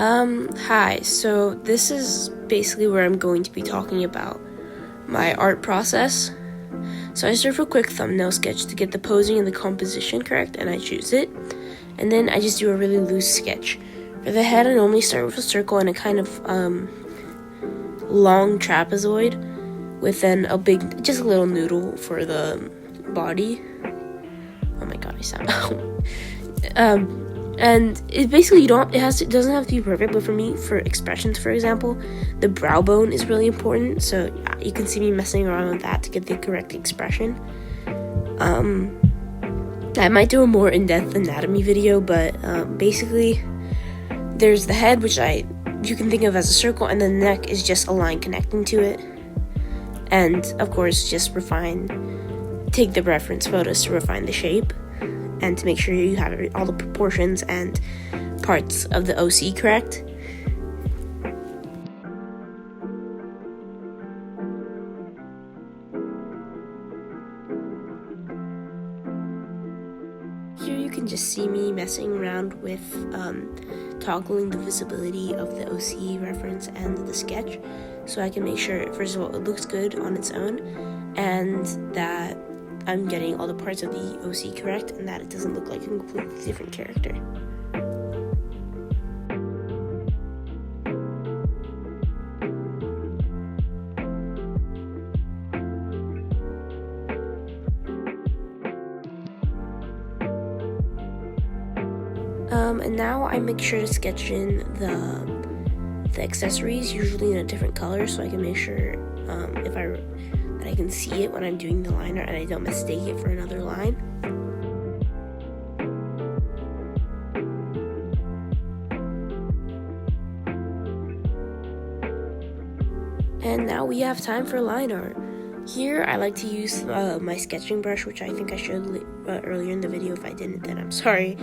Hi, so this is basically where I'm going to be talking about my art process. So I start with a quick thumbnail sketch to get the posing and the composition correct, and I choose it. And then I just do a really loose sketch. For the head, I normally start with a circle and a kind of, long trapezoid with then just a little noodle for the body. Oh my god, I sound and it basically it doesn't have to be perfect, but for me, for expressions, for example, the brow bone is really important, so you can see me messing around with that to get the correct expression. I might do a more in-depth anatomy video, but basically there's the head, which you can think of as a circle, and the neck is just a line connecting to it. And of course, just take the reference photos to refine the shape and to make sure you have all the proportions and parts of the OC correct. Here you can just see me messing around with toggling the visibility of the OC reference and the sketch, so I can make sure, first of all, it looks good on its own, and that I'm getting all the parts of the OC correct, and that it doesn't look like a completely different character. And now I make sure to sketch in the accessories, usually in a different color, so I can make sure that I can see it when I'm doing the liner and I don't mistake it for another line. And now we have time for line art. Here I like to use my sketching brush, which I think I showed earlier in the video. If I didn't, then I'm sorry.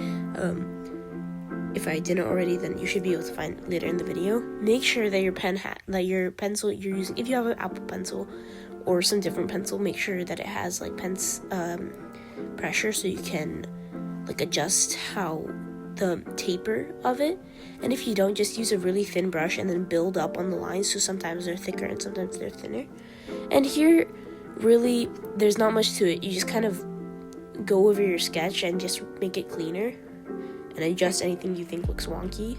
If I didn't already, then you should be able to find it later in the video. Make sure that your pencil you're using, if you have an Apple Pencil or some different pencil, make sure that it has pressure, so you can adjust how the taper of it. And if you don't, just use a really thin brush and then build up on the lines, so sometimes they're thicker and sometimes they're thinner. And here, really, there's not much to it. You just kind of go over your sketch and just make it cleaner and adjust anything you think looks wonky.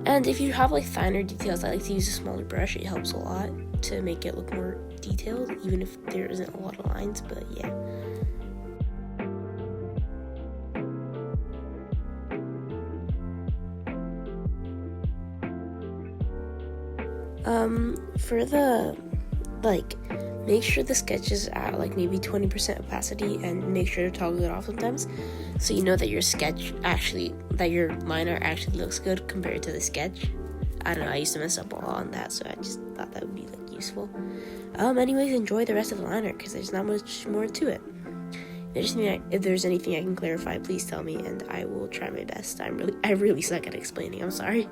And if you have finer details, I like to use a smaller brush. It helps a lot to make it look more detailed, even if there isn't a lot of lines, but yeah. For the, make sure the sketch is at maybe 20% opacity, and make sure to toggle it off sometimes, so you know that your liner actually looks good compared to the sketch. I don't know, I used to mess up a lot on that, so I just thought that would be useful. Anyways, enjoy the rest of the liner, because there's not much more to it. If there's anything I can clarify, please tell me, and I will try my best. I really suck at explaining, I'm sorry.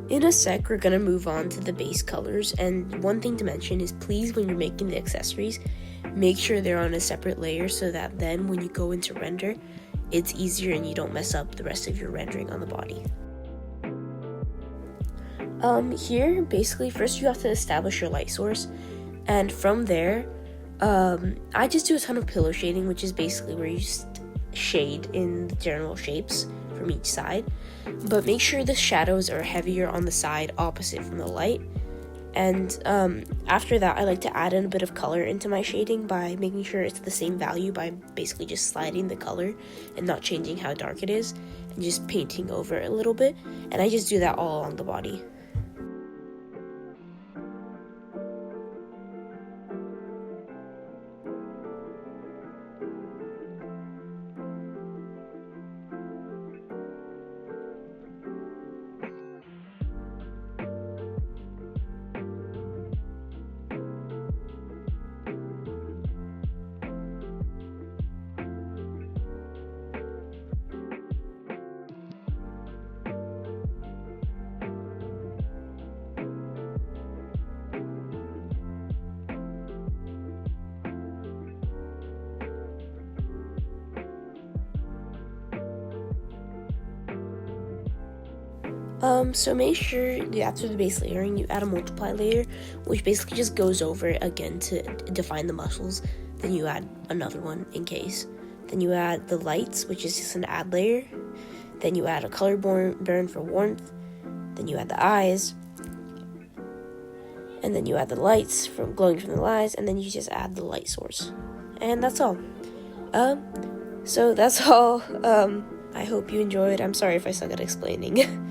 In a sec, we're gonna move on to the base colors, and one thing to mention is please, when you're making the accessories, make sure they're on a separate layer so that then when you go into render, it's easier and you don't mess up the rest of your rendering on the body. Here, basically, first you have to establish your light source, and from there, I just do a ton of pillow shading, which is basically where you shade in the general shapes from each side, but make sure the shadows are heavier on the side opposite from the light. And after that, I like to add in a bit of color into my shading by making sure it's the same value by basically just sliding the color and not changing how dark it is and just painting over it a little bit. And I just do that all along the body. So make sure after the base layering, you add a multiply layer, which basically just goes over it again to define the muscles. Then you add another one in case. Then you add the lights, which is just an add layer. Then you add a color burn for warmth. Then you add the eyes. And then you add the lights from glowing from the eyes, and then you just add the light source. And that's all. So that's all. I hope you enjoyed. I'm sorry if I suck at explaining.